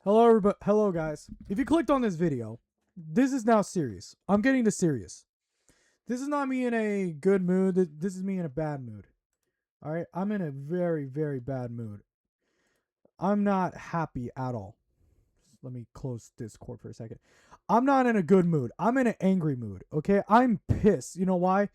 Hello, everybody. Hello, guys. If you clicked on this video, this is now serious. I'm getting to serious. This is not me in a good mood. This is me in a bad mood. All right, I'm in a very, very bad mood. I'm not happy at all. Let me close Discord for a second. I'm not in a good mood. I'm in an angry mood. Okay, I'm pissed. You know why?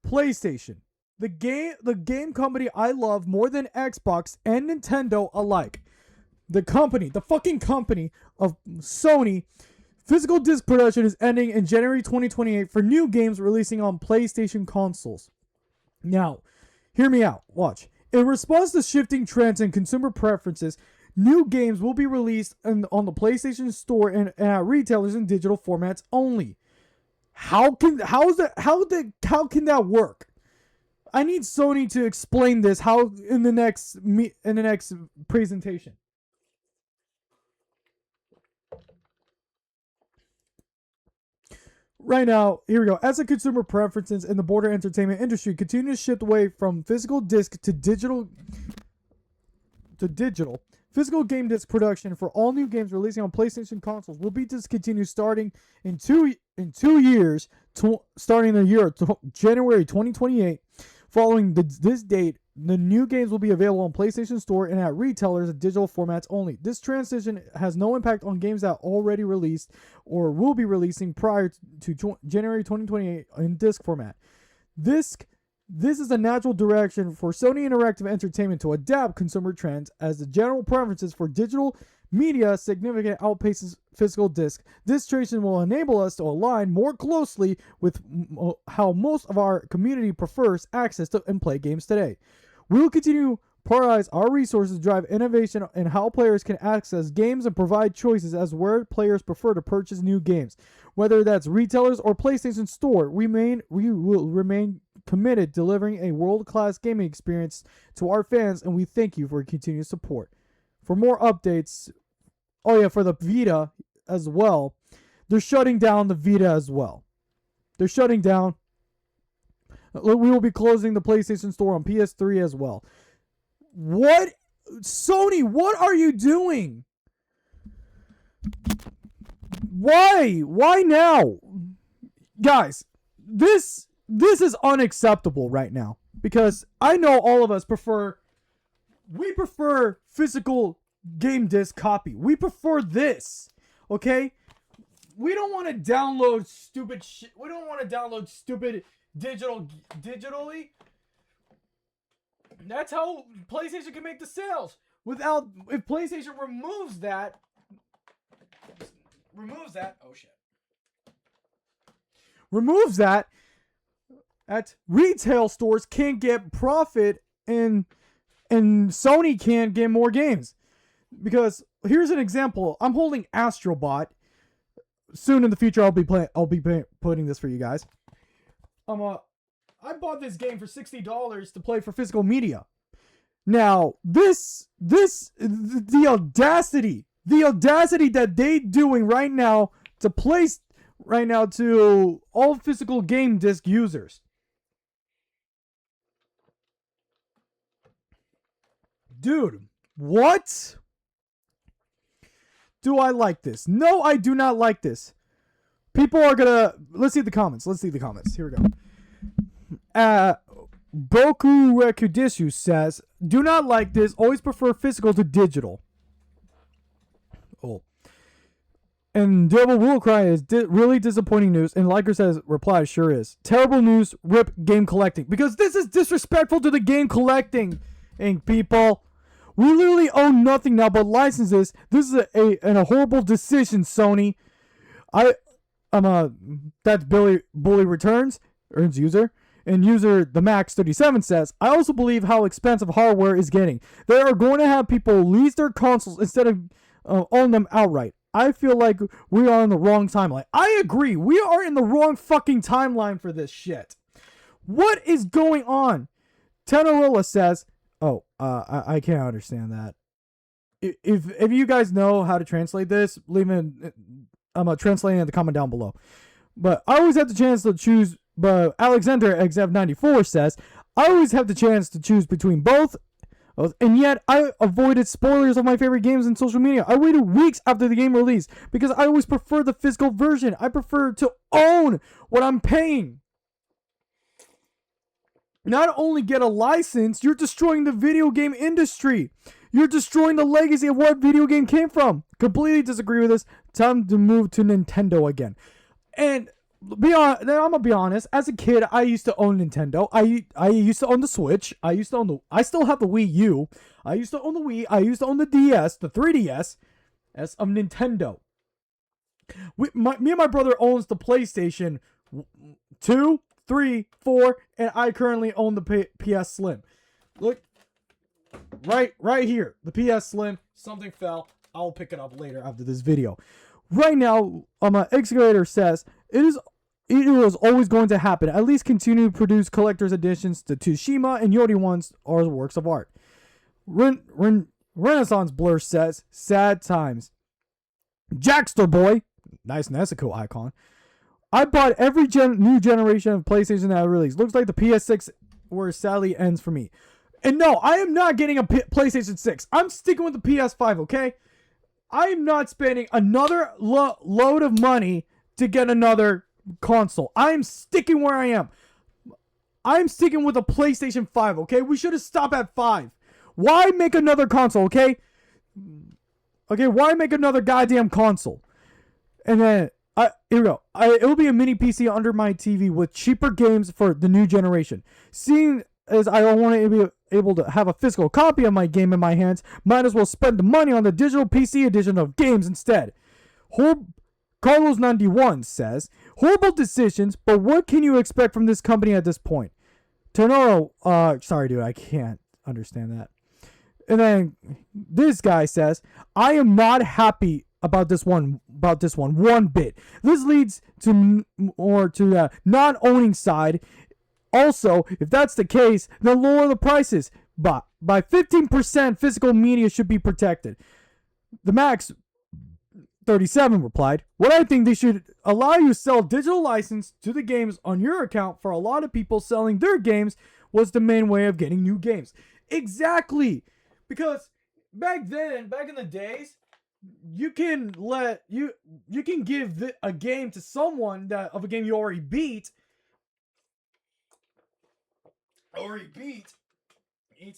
PlayStation, the game company I love more than Xbox and Nintendo alike. The fucking company of Sony, physical disc production is ending in January 2028 for new games releasing on PlayStation consoles. Now, hear me out. Watch. In response to shifting trends and consumer preferences, new games will be released on the PlayStation Store and at retailers in digital formats only. How can that work? I need Sony to explain this in the next presentation. Right now, here we go. As the consumer preferences in the broader entertainment industry continue to shift away from physical disc to digital, physical game disc production for all new games releasing on PlayStation consoles will be discontinued starting in 2 years, starting the year January 2028. Following this date, the new games will be available on PlayStation Store and at retailers in digital formats only. This transition has no impact on games that already released or will be releasing prior to January 2028 in disc format. This is a natural direction for Sony Interactive Entertainment to adapt consumer trends as the general preferences for digital media significantly outpaces physical disc. This transition will enable us to align more closely with how most of our community prefers access to and play games today. We will continue to prioritize our resources to drive innovation in how players can access games and provide choices as where players prefer to purchase new games. Whether that's retailers or PlayStation Store, we will remain committed to delivering a world-class gaming experience to our fans, and we thank you for your continued support. For more updates, for the Vita as well, they're shutting down the Vita as well. They're shutting down. We will be closing the PlayStation Store on PS3 as well. What? Sony, what are you doing? Why? Why now? Guys, this is unacceptable right now because I know all of us prefer physical game disc copy. We prefer this. Okay? We don't want to download stupid shit. We don't want to download stupid digitally. That's how PlayStation can make the sales. If PlayStation removes that, at retail stores can't get profit and Sony can't get more games. Because here's an example. I'm holding Astrobot. Soon in the future I'll be putting this for you guys. I bought this game for $60 to play for physical media. Now, the audacity that they doing right now to place right now to all physical game disc users. Dude, what? Do I like this? No, I do not like this. People are gonna... Let's see the comments. Here we go. Boku Rekudishu says, do not like this. Always prefer physical to digital. Oh. And Devil Will Cry is really disappointing news. And Liker says, reply, sure is. Terrible news, rip game collecting. Because this is disrespectful to the game collecting, people. We literally own nothing now but licenses. This is a horrible decision, Sony. That's Bully Returns, earns user. And user the Max37 says, I also believe how expensive hardware is getting. They are going to have people lease their consoles instead of own them outright. I feel like we are in the wrong timeline. I agree. We are in the wrong fucking timeline for this shit. What is going on? Tenorilla says, I can't understand that. If you guys know how to translate this, leave it. I'm translating in the comment down below. But I always have the chance to choose. But Alexander XF94 says, I always have the chance to choose between both And yet, I avoided spoilers of my favorite games in social media. I waited weeks after the game released because I always prefer the physical version. I prefer to own what I'm paying. Not only get a license, you're destroying the video game industry. You're destroying the legacy of what video game came from. Completely disagree with this. Time to move to Nintendo again. And I'm gonna be honest. As a kid, I used to own Nintendo. I used to own the Switch. I still have the Wii U. I used to own the Wii. I used to own the DS, the 3DS, as of Nintendo. Me and my brother owns the PlayStation 2, 3, 4, and I currently own the PS Slim. Look, right here, the PS Slim. Something fell. I'll pick it up later after this video. Right now, Excavator says it was always going to happen. At least continue to produce collector's editions. The Tsushima and Yori ones are works of art. Renaissance Blur says, sad times. Jackster Boy, nice Nezuko icon. I bought every new generation of PlayStation that I released. Looks like the PS6 where sadly ends for me. And no, I am not getting a PlayStation 6. I'm sticking with the PS5, okay? I am not spending another load of money to get another console. I am sticking where I am. I'm sticking with a PlayStation 5, okay? We should have stopped at 5. Why make another console, okay? Okay, why make another goddamn console? And then, here we go. It will be a mini PC under my TV with cheaper games for the new generation. Seeing as I don't want to be able to have a physical copy of my game in my hands, might as well spend the money on the digital PC edition of games instead. Carlos91 says, horrible decisions, but what can you expect from this company at this point? Tenoro, sorry dude, I can't understand that. And then this guy says, I am not happy about this one bit. This leads to more to the non-owning side. Also, if that's the case, then lower the prices. But by 15%, physical media should be protected. The Max 37 replied, what I think they should allow you to sell digital license to the games on your account. For a lot of people, selling their games was the main way of getting new games. Exactly. Because back in the days, you can give a game to someone of a game you already beat,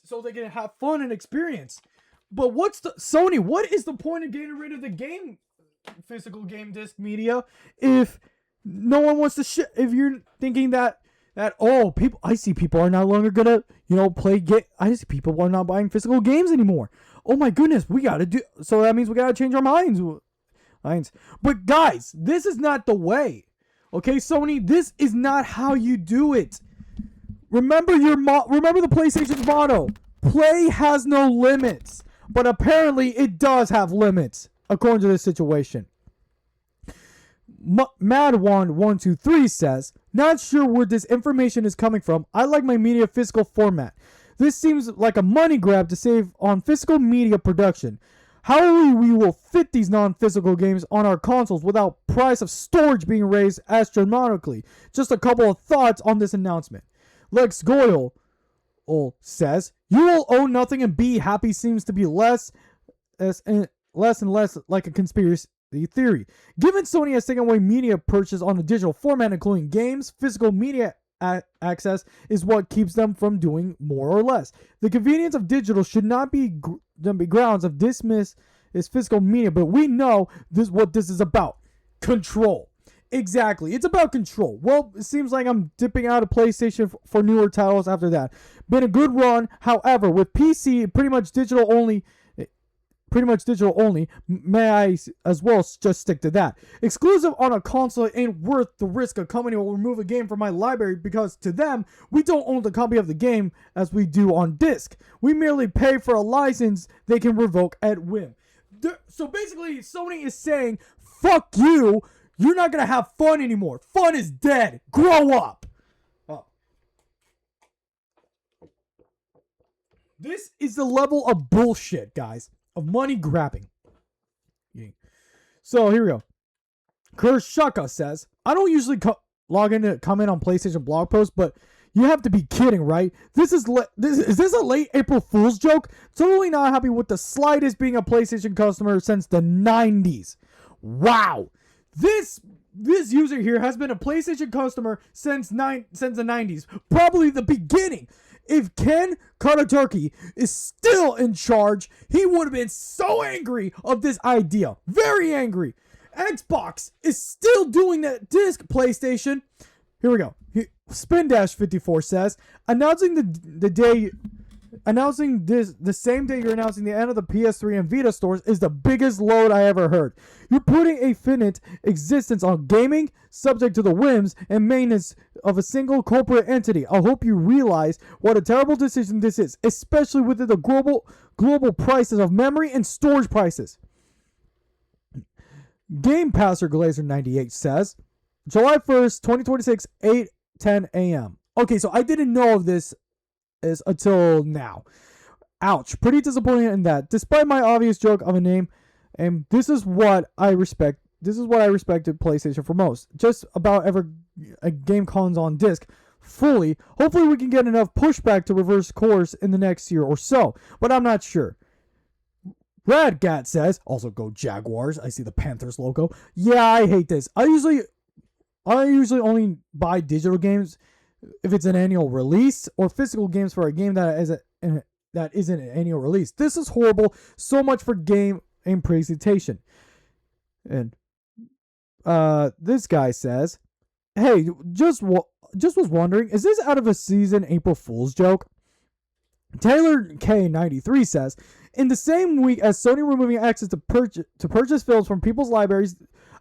so they can have fun and experience. But Sony, what is the point of getting rid of the physical game disc media if no one wants to if you're thinking that I see people are no longer gonna I see people are not buying physical games anymore. Oh my goodness, so that means we gotta change our minds. But guys, this is not the way. Okay, Sony, this is not how you do it. Remember the PlayStation's motto. Play has no limits. But apparently it does have limits, according to this situation. Mad1123 says, not sure where this information is coming from. I like my media physical format. This seems like a money grab to save on physical media production. How we will fit these non-physical games on our consoles without price of storage being raised astronomically. Just a couple of thoughts on this announcement. Lex Goyle says, you will own nothing and be happy seems to be less and less like a conspiracy theory. Given Sony has taken away media purchase on a digital format, including games, physical media access is what keeps them from doing more or less. The convenience of digital should not be grounds of dismiss is physical media, but we know what this is about. Control. Exactly. It's about control. Well, it seems like I'm dipping out of PlayStation for newer titles after that. Been a good run. However, with PC pretty much digital only, may I as well just stick to that. Exclusive on a console ain't worth the risk a company will remove a game from my library because to them, we don't own the copy of the game as we do on disc. We merely pay for a license they can revoke at whim. So basically, Sony is saying, fuck you. You're not going to have fun anymore. Fun is dead. Grow up. Oh. This is the level of bullshit, guys. Of money grabbing. So, here we go. Kershaka says, I don't usually comment on PlayStation blog posts, but You have to be kidding, right? Is this a late April Fool's joke? Totally not happy with the slightest being a PlayStation customer since the 90s. Wow. This user here has been a PlayStation customer since the 90s. Probably the beginning. If Ken Kataturki is still in charge, he would have been so angry of this idea. Very angry. Xbox is still doing that disc, PlayStation. Here we go. Spin-54 says, announcing the same day you're announcing the end of the PS3 and Vita stores is the biggest load I ever heard. You're putting a finite existence on gaming, subject to the whims and maintenance of a single corporate entity. I hope you realize what a terrible decision this is, especially with the global prices of memory and storage prices. Game Passer Glazer 98 says, July 1st, 2026, 8:10 a.m. Okay, so I didn't know of this until now. Ouch. Pretty disappointing in that. Despite my obvious joke of a name, and this is what I respect. This is what I respected PlayStation for most. Just about ever a game comes on disc fully. Hopefully we can get enough pushback to reverse course in the next year or so, but I'm not sure. Radgat says, also go Jaguars. I see the Panthers logo. Yeah, I hate this. I usually only buy digital games if it's an annual release, or physical games for a game that isn't an annual release. This is horrible. So much for game and presentation. And this guy says, hey, just was wondering, is this out of a season April Fool's joke? Taylor K93 says, in the same week as Sony removing access to purchase films from people's libraries,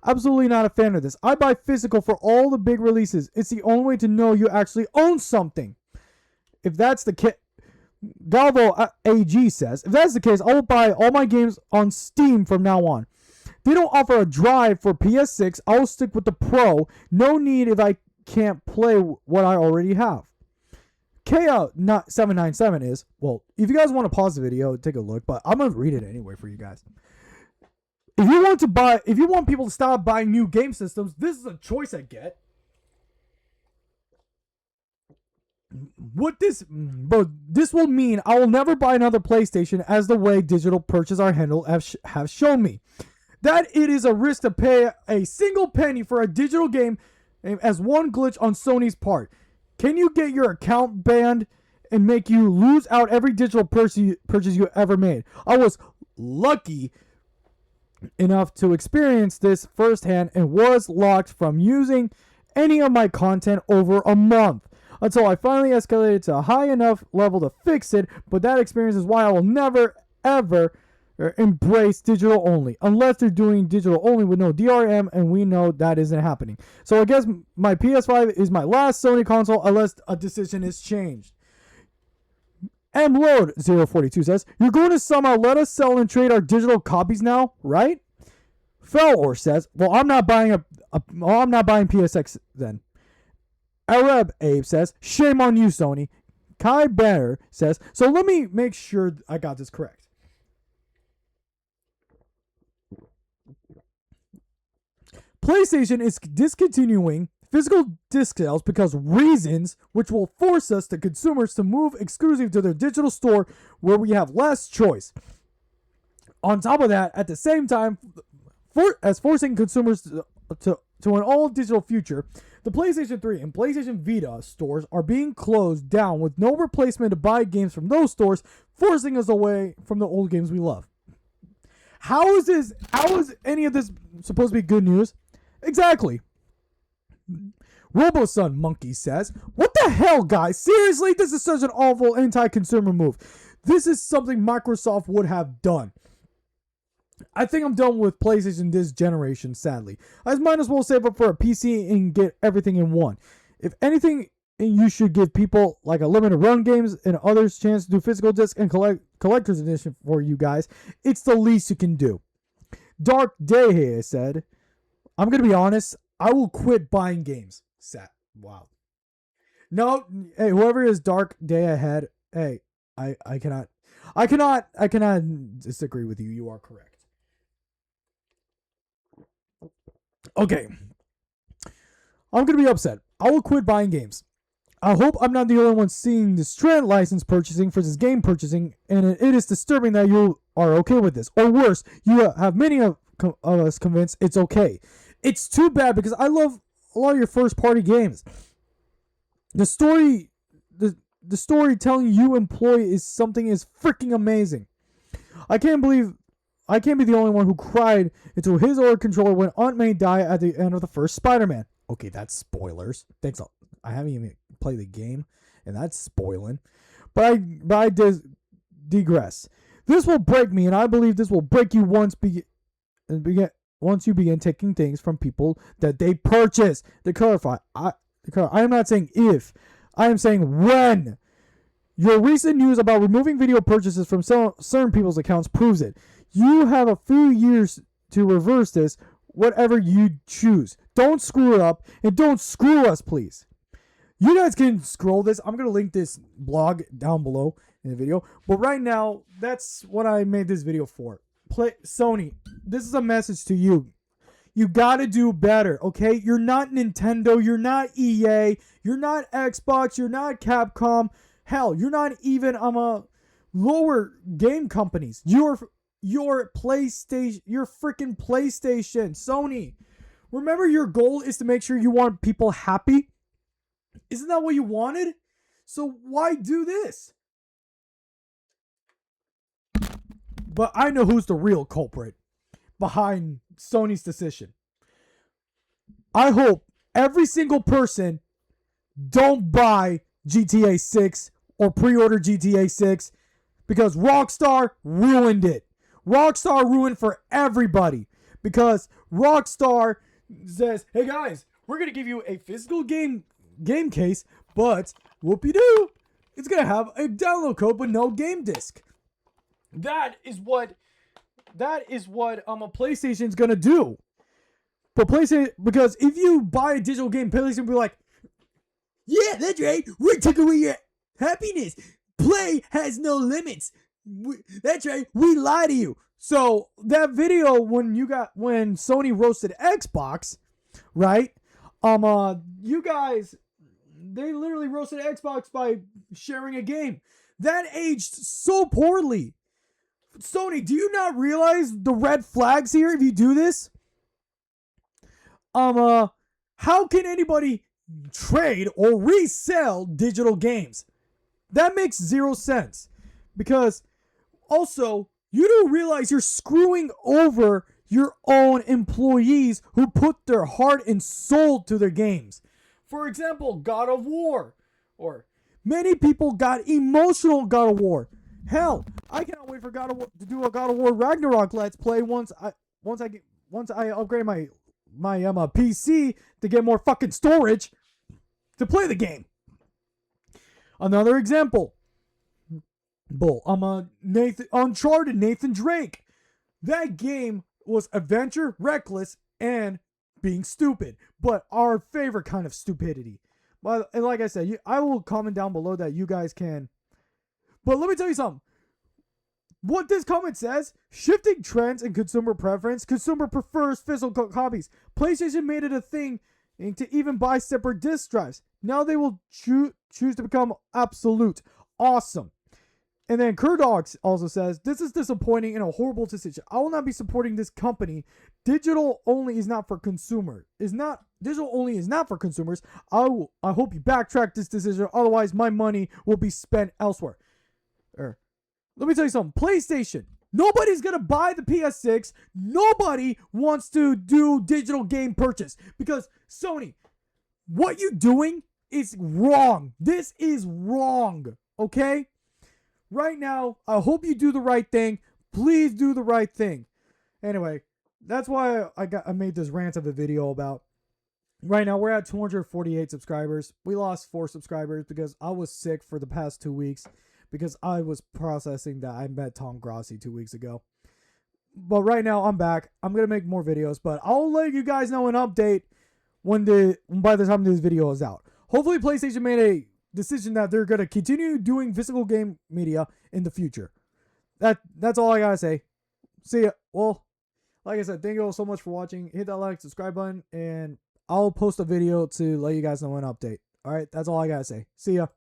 absolutely not a fan of this. I buy physical for all the big releases. It's the only way to know you actually own something. If that's the case, Galvo AG says, if that's the case, I will buy all my games on Steam from now on. They don't offer a drive for PS6. I'll stick with the Pro. No need if I can't play what I already have. KO797 is, well, if you guys want to pause the video, take a look, but I'm going to read it anyway for you guys. If you want people to stop buying new game systems, this is a choice I get. But this will mean I will never buy another PlayStation, as the way digital purchases are handled have shown me. That it is a risk to pay a single penny for a digital game as one glitch on Sony's part. Can you get your account banned and make you lose out every digital purchase you ever made? I was lucky enough to experience this firsthand and was locked from using any of my content over a month until I finally escalated to a high enough level to fix it. But that experience is why I will never ever embrace digital only, unless they're doing digital only with no DRM, and we know that isn't happening. So I guess my PS5 is my last Sony console unless a decision is changed. MLoad042 says, you're going to somehow let us sell and trade our digital copies now, right? Felor says, well, I'm not buying PSX then. Arab Abe says, shame on you, Sony. Kai Banner says, so let me make sure I got this correct. PlayStation is discontinuing physical disc sales because reasons, which will force us, the consumers, to move exclusive to their digital store where we have less choice. On top of that, at the same time, forcing consumers to an all-digital future, the PlayStation 3 and PlayStation Vita stores are being closed down with no replacement to buy games from those stores, forcing us away from the old games we love. How is any of this supposed to be good news? Exactly. RoboSun Monkey says, what the hell, guys? Seriously, this is such an awful anti-consumer move. This is something Microsoft would have done. I think I'm done with PlayStation this generation, sadly. I might as well save up for a PC and get everything in one. If anything, you should give people like a limited run games and others chance to do physical disc and collector's edition for you guys. It's the least you can do. Dark Day said, I'm going to be honest, I will quit buying games. Wow. No, hey, whoever is Dark Day Ahead, hey, I cannot disagree with you. You are correct. Okay. I'm going to be upset. I will quit buying games. I hope I'm not the only one seeing this trend license purchasing for this game purchasing, and it is disturbing that you are okay with this. Or worse, you have many of us convinced it's okay. It's too bad because I love a lot of your first party games. The storytelling you employ is something is freaking amazing. I can't be the only one who cried into his or her controller when Aunt May died at the end of the first Spider-Man. Okay, that's spoilers. Thanks. I haven't even played the game, and that's spoiling. But I digress. This will break me, and I believe this will break you once you begin taking things from people that they purchase. To clarify, I am not saying if. I am saying when. Your recent news about removing video purchases from certain people's accounts proves it. You have a few years to reverse this, whatever you choose. Don't screw it up, and don't screw us, please. You guys can scroll this. I'm going to link this blog down below in the video. But right now, that's what I made this video for. Sony, this is a message to you. You got to do better, okay? You're not Nintendo. You're not EA. You're not Xbox. You're not Capcom. Hell, you're not even lower game companies. You're PlayStation. You're freaking PlayStation. Sony. Remember, your goal is to make sure you want people happy. Isn't that what you wanted? So why do this? But I know who's the real culprit behind Sony's decision. I hope every single person don't buy GTA 6 or pre-order GTA 6 because Rockstar ruined it. Rockstar ruined for everybody because Rockstar says, hey guys, we're going to give you a physical game case, but whoopie-doo, it's going to have a download code but no game disc. That is what a PlayStation's going to do. But PlayStation, because if you buy a digital game, PlayStation will be like, yeah, that's right, we're taking away your happiness. Play has no limits. That's right, we lie to you. So that video when Sony roasted Xbox, right? You guys, they literally roasted Xbox by sharing a game. That aged so poorly. Sony, do you not realize the red flags here if you do this? How can anybody trade or resell digital games? That makes zero sense. Because also, you don't realize you're screwing over your own employees who put their heart and soul to their games. For example, God of War. Or many people got emotional God of War. Hell, I cannot wait for God of War to do a God of War Ragnarok Let's Play once I upgrade my PC to get more fucking storage to play the game. Another example. Uncharted Nathan Drake. That game was adventure, reckless, and being stupid, but our favorite kind of stupidity. But and like I said, I will comment down below that you guys can. But let me tell you something. What this comment says, shifting trends in consumer preference, consumer prefers physical copies. PlayStation made it a thing to even buy separate disc drives. Now they will choose to become absolute. Awesome. And then Kurdogs also says, this is disappointing and a horrible decision. I will not be supporting this company. Digital only is not for consumers. Digital only is not for consumers. I hope you backtrack this decision. Otherwise, my money will be spent elsewhere. Let me tell you something. PlayStation. Nobody's going to buy the PS6. Nobody wants to do digital game purchase. Because Sony, what you're doing is wrong. This is wrong. Okay? Right now, I hope you do the right thing. Please do the right thing. Anyway, that's why I made this rant of a video about. Right now, we're at 248 subscribers. We lost 4 subscribers because I was sick for the past 2 weeks. Because I was processing that I met Tom Grossi 2 weeks ago. But right now, I'm back. I'm going to make more videos. But I'll let you guys know an update by the time this video is out. Hopefully, PlayStation made a decision that they're going to continue doing physical game media in the future. That's all I got to say. See ya. Well, like I said, thank you all so much for watching. Hit that like, subscribe button, and I'll post a video to let you guys know an update. All right, that's all I gotta say. See ya.